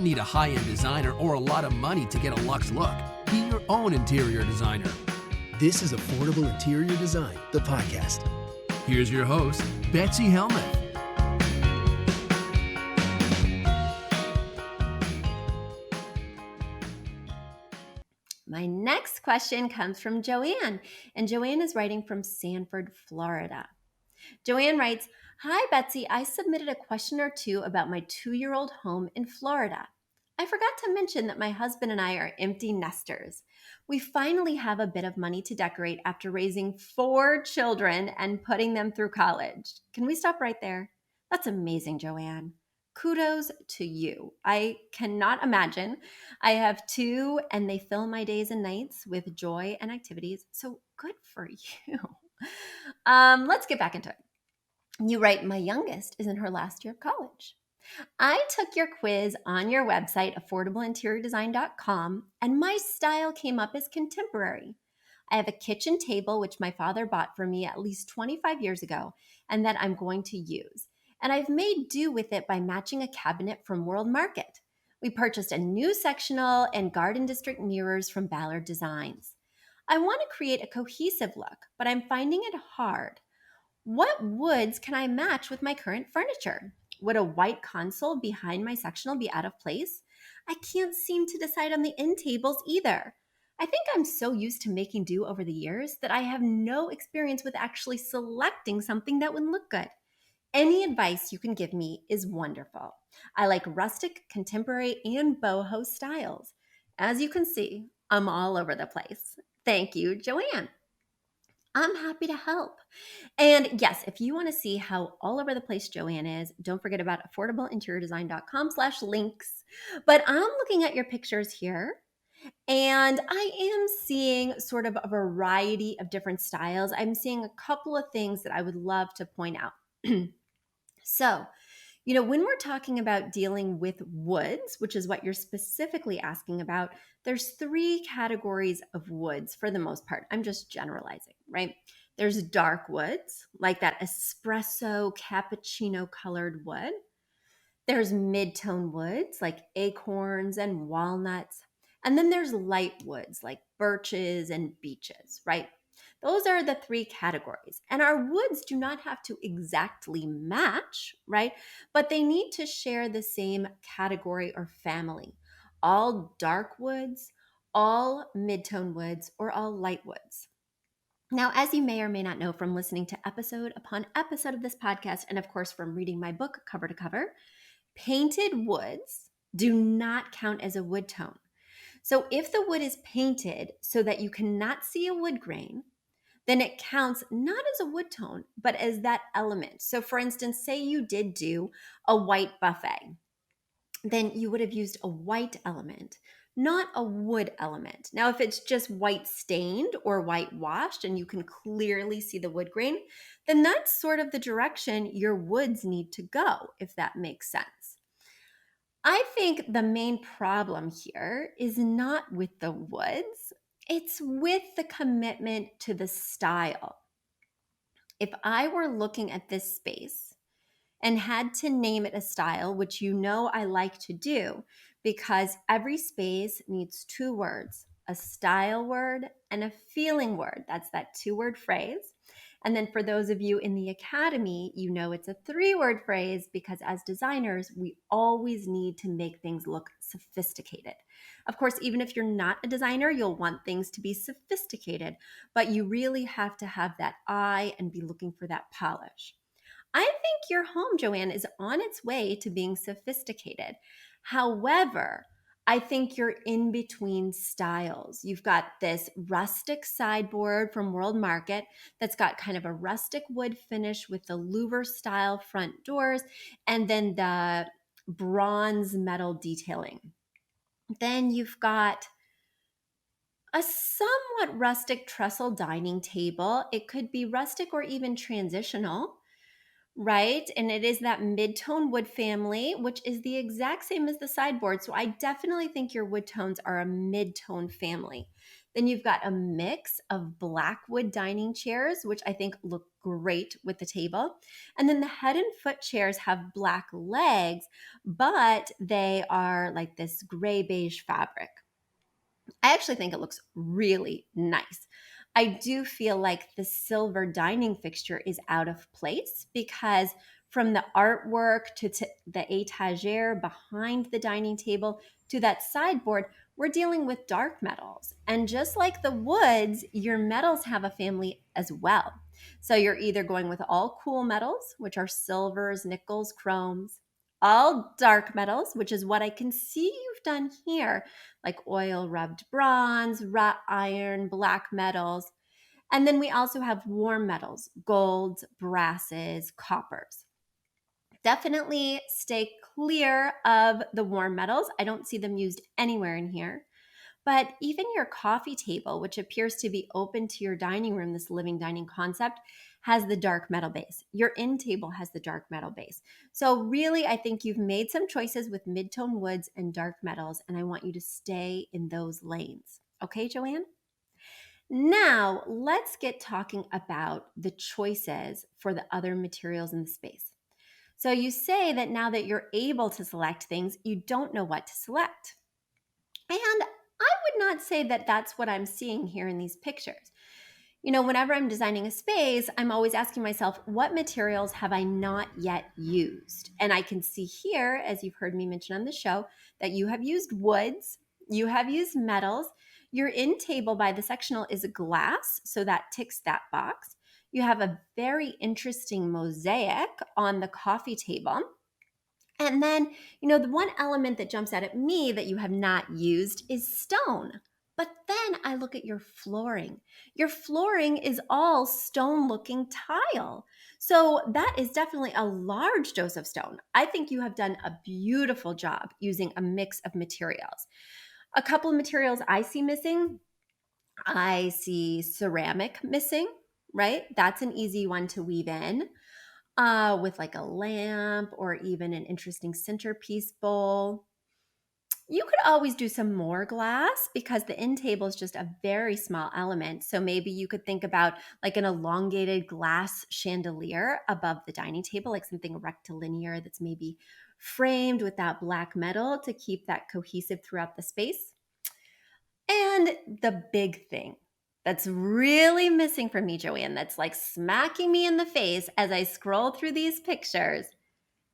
don't need a high-end designer or a lot of money to get a luxe look. Be your own interior designer. This is Affordable Interior Design, the podcast. Here's your host, Betsy Helmuth. My next question comes from Joanne, and Joanne is writing from Sanford, Florida. Joanne writes, "Hi, Betsy. I submitted a question or two about my 2-year-old home in Florida. I forgot to mention that my husband and I are empty nesters. We finally have a bit of money to decorate after raising 4 children and putting them through college." Can we stop right there? That's amazing, Joanne. Kudos to you. I cannot imagine. I have 2 and they fill my days and nights with joy and activities. So good for you. Let's get back into it. You write, "My youngest is in her last year of college. I took your quiz on your website, affordableinteriordesign.com, and my style came up as contemporary. I have a kitchen table, which my father bought for me at least 25 years ago, and that I'm going to use. And I've made do with it by matching a cabinet from World Market. We purchased a new sectional and garden district mirrors from Ballard Designs. I want to create a cohesive look, but I'm finding it hard. What woods can I match with my current furniture? Would a white console behind my sectional be out of place? I can't seem to decide on the end tables either. I think I'm so used to making do over the years that I have no experience with actually selecting something that would look good. Any advice you can give me is wonderful. I like rustic, contemporary, and boho styles. As you can see, I'm all over the place. Thank you, Joanne. I'm happy to help. And yes, if you want to see how all over the place Joanne is, don't forget about affordableinteriordesign.com/links. But I'm looking at your pictures here, and I am seeing sort of a variety of different styles. I'm seeing a couple of things that I would love to point out. So, when we're talking about dealing with woods, which is what you're specifically asking about, there's 3 categories of woods for the most part. I'm just generalizing, right? There's dark woods, like that espresso cappuccino colored wood. There's mid-tone woods, like acorns and walnuts. And then there's light woods, like birches and beeches, right? Those are the 3 categories. And our woods do not have to exactly match, right? But they need to share the same category or family. All dark woods, all mid-tone woods, or all light woods. Now, as you may or may not know from listening to episode upon episode of this podcast, and of course from reading my book cover to cover, painted woods do not count as a wood tone. So if the wood is painted so that you cannot see a wood grain, then it counts not as a wood tone, but as that element. So for instance, say you did do a white buffet, then you would have used a white element, not a wood element. Now, if it's just white stained or whitewashed and you can clearly see the wood grain, then that's sort of the direction your woods need to go, if that makes sense. I think the main problem here is not with the woods, it's with the commitment to the style. If I were looking at this space and had to name it a style, which I like to do, because every space needs 2 words, a style word and a feeling word. That's that 2-word phrase. And then for those of you in the academy, it's a 3-word phrase because as designers, we always need to make things look sophisticated. Of course, even if you're not a designer, you'll want things to be sophisticated, but you really have to have that eye and be looking for that polish. I think your home, Joanne, is on its way to being sophisticated. However, I think you're in between styles. You've got this rustic sideboard from World Market that's got kind of a rustic wood finish with the louver style front doors and then the bronze metal detailing. Then you've got a somewhat rustic trestle dining table. It could be rustic or even transitional, right? And it is that mid-tone wood family, which is the exact same as the sideboard. So I definitely think your wood tones are a mid-tone family. Then you've got a mix of blackwood dining chairs, which I think look great with the table. And then the head and foot chairs have black legs, but they are like this gray beige fabric. I actually think it looks really nice. I do feel like the silver dining fixture is out of place because from the artwork to the etagere behind the dining table to that sideboard, we're dealing with dark metals. And just like the woods, your metals have a family as well. So you're either going with all cool metals, which are silvers, nickels, chromes, all dark metals, which is what I can see you've done here, like oil rubbed bronze, wrought iron, black metals. And then we also have warm metals, golds, brasses, coppers. Definitely stay clear of the warm metals. I don't see them used anywhere in here. But even your coffee table, which appears to be open to your dining room, this living dining concept, has the dark metal base. Your end table has the dark metal base. So really, I think you've made some choices with mid-tone woods and dark metals, and I want you to stay in those lanes. Okay, Joanne? Now, let's get talking about the choices for the other materials in the space. So you say that now that you're able to select things, you don't know what to select. And I would not say that that's what I'm seeing here in these pictures. Whenever I'm designing a space, I'm always asking myself, what materials have I not yet used? And I can see here, as you've heard me mention on the show, that you have used woods, you have used metals. Your end table by the sectional is a glass, so that ticks that box. You have a very interesting mosaic on the coffee table. And then, the one element that jumps out at me that you have not used is stone. But then I look at your flooring. Your flooring is all stone looking tile. So that is definitely a large dose of stone. I think you have done a beautiful job using a mix of materials. A couple of materials I see missing, I see ceramic missing, right? That's an easy one to weave in with like a lamp or even an interesting centerpiece bowl. You could always do some more glass because the end table is just a very small element. So maybe you could think about like an elongated glass chandelier above the dining table, like something rectilinear that's maybe framed with that black metal to keep that cohesive throughout the space. And the big thing that's really missing from me, Joanne, that's like smacking me in the face as I scroll through these pictures,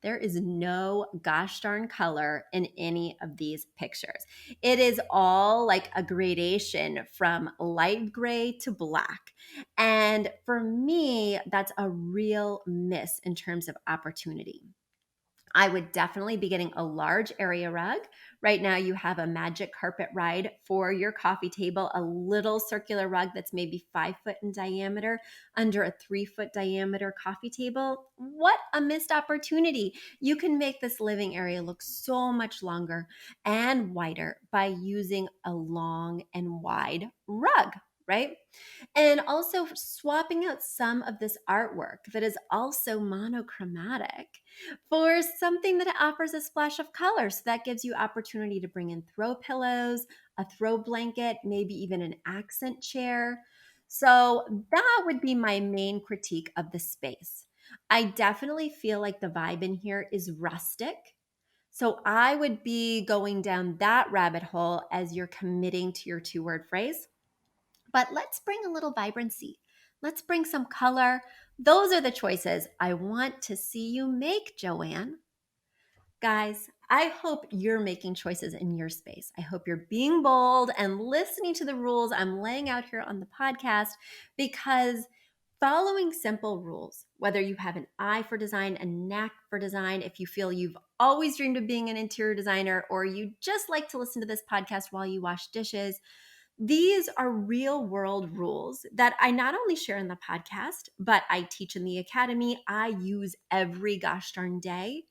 there is no gosh darn color in any of these pictures. It is all like a gradation from light gray to black. And for me, that's a real miss in terms of opportunity. I would definitely be getting a large area rug. Right now, you have a magic carpet ride for your coffee table, a little circular rug that's maybe 5 foot in diameter under a 3 foot diameter coffee table. What a missed opportunity. You can make this living area look so much longer and wider by using a long and wide rug, right? And also swapping out some of this artwork that is also monochromatic for something that offers a splash of color. So that gives you opportunity to bring in throw pillows, a throw blanket, maybe even an accent chair. So that would be my main critique of the space. I definitely feel like the vibe in here is rustic. So I would be going down that rabbit hole as you're committing to your 2-word phrase. But let's bring a little vibrancy. Let's bring some color. Those are the choices I want to see you make, Joanne. Guys, I hope you're making choices in your space. I hope you're being bold and listening to the rules I'm laying out here on the podcast, because following simple rules, whether you have an eye for design, a knack for design, if you feel you've always dreamed of being an interior designer, or you just like to listen to this podcast while you wash dishes, these are real world rules that I not only share in the podcast, but I teach in the academy. I use every gosh darn day.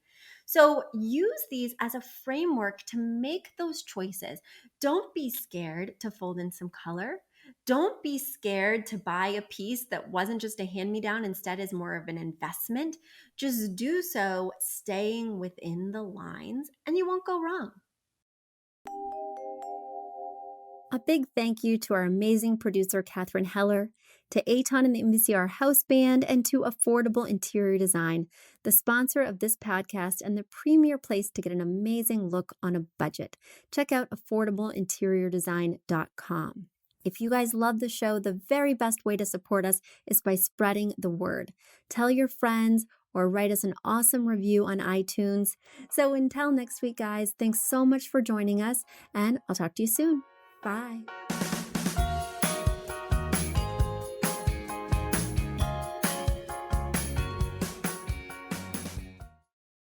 So use these as a framework to make those choices. Don't be scared to fold in some color. Don't be scared to buy a piece that wasn't just a hand-me-down, instead is more of an investment. Just do so staying within the lines and you won't go wrong. A big thank you to our amazing producer, Katherine Heller, to Aton and the MBCR House Band, and to Affordable Interior Design, the sponsor of this podcast and the premier place to get an amazing look on a budget. Check out affordableinteriordesign.com. If you guys love the show, the very best way to support us is by spreading the word. Tell your friends or write us an awesome review on iTunes. So until next week, guys, thanks so much for joining us, and I'll talk to you soon. Bye.